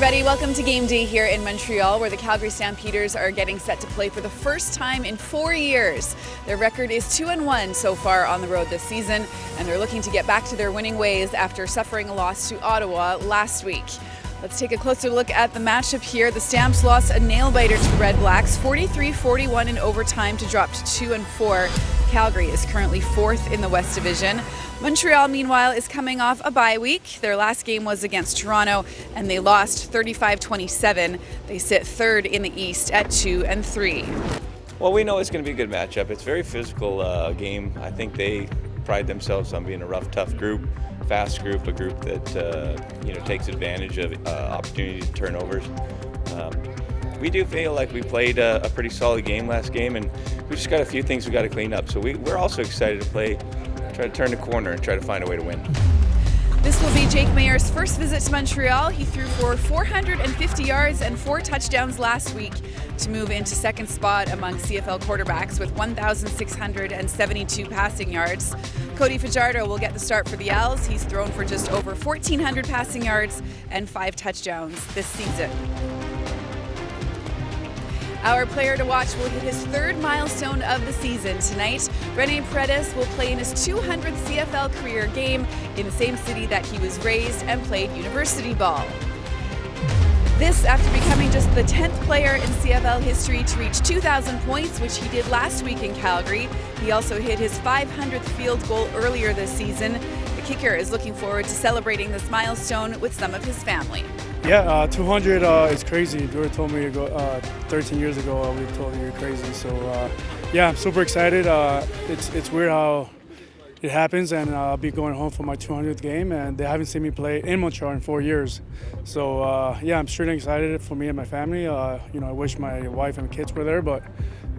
everybody. Welcome to game day here in Montreal, where the Calgary Stampeders are getting set to play for the first time in 4 years. Their record is 2-1 so far on the road this season, and they're looking to get back to their winning ways after suffering a loss to Ottawa last week. Let's take a closer look at the matchup here. The Stamps lost a nail-biter to the Red Blacks, 43-41 in overtime to drop to 2-4. Calgary is currently fourth in the West Division. Montreal, meanwhile, is coming off a bye week. Their last game was against Toronto, and they lost 35-27. They sit third in the East at 2-3. Well, we know it's going to be a good matchup. It's a very physical game. I think they pride themselves on being a rough, tough group, fast group, a group that takes advantage of opportunity turnovers. We do feel like we played a pretty solid game last game, and we just got a few things we got to clean up. So we're also excited to try to turn the corner and try to find a way to win. This will be Jake Mayer's first visit to Montreal. He threw for 450 yards and 4 touchdowns last week to move into second spot among CFL quarterbacks with 1,672 passing yards. Cody Fajardo will get the start for the Owls. He's thrown for just over 1,400 passing yards and 5 touchdowns this season. Our player to watch will hit his third milestone of the season tonight. Rene Paredes will play in his 200th CFL career game in the same city that he was raised and played university ball. This after becoming just the 10th player in CFL history to reach 2,000 points, which he did last week in Calgary. He also hit his 500th field goal earlier this season. The kicker is looking forward to celebrating this milestone with some of his family. Yeah, 200 is crazy. Dora told me 13 years ago, we told you you're crazy. So yeah, I'm super excited. It's weird how it happens, and I'll be going home for my 200th game, and they haven't seen me play in Montreal in 4 years. So yeah, I'm sure excited for me and my family. I wish my wife and kids were there, but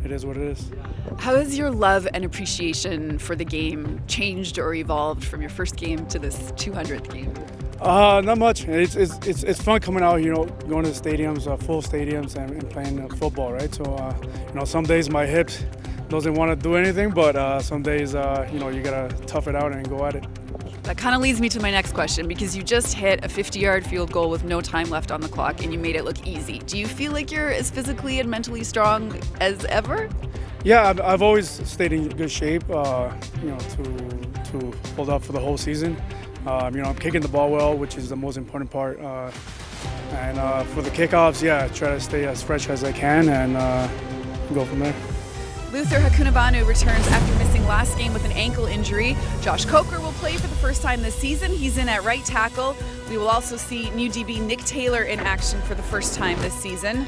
it is what it is. How has your love and appreciation for the game changed or evolved from your first game to this 200th game? Not much. It's fun coming out, going to the stadiums, full stadiums, and playing football, right? So, some days my hips doesn't want to do anything, but some days, you gotta tough it out and go at it. That kind of leads me to my next question, because you just hit a 50-yard field goal with no time left on the clock, and you made it look easy. Do you feel like you're as physically and mentally strong as ever? Yeah, I've always stayed in good shape, to hold up for the whole season. I'm kicking the ball well, which is the most important part. And for the kickoffs, yeah, try to stay as fresh as I can and go from there. Luther Hakunabanu returns after missing last game with an ankle injury. Josh Coker will play for the first time this season. He's in at right tackle. We will also see new DB Nick Taylor in action for the first time this season.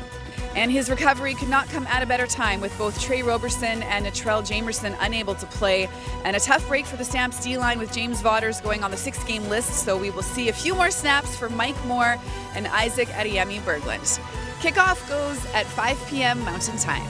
And his recovery could not come at a better time, with both Trey Roberson and Natrell Jamerson unable to play. And a tough break for the Stamps D-line, with James Vaughters going on the 6-game list, so we will see a few more snaps for Mike Moore and Isaac Adeyemi Berglund. Kickoff goes at 5 p.m. Mountain Time.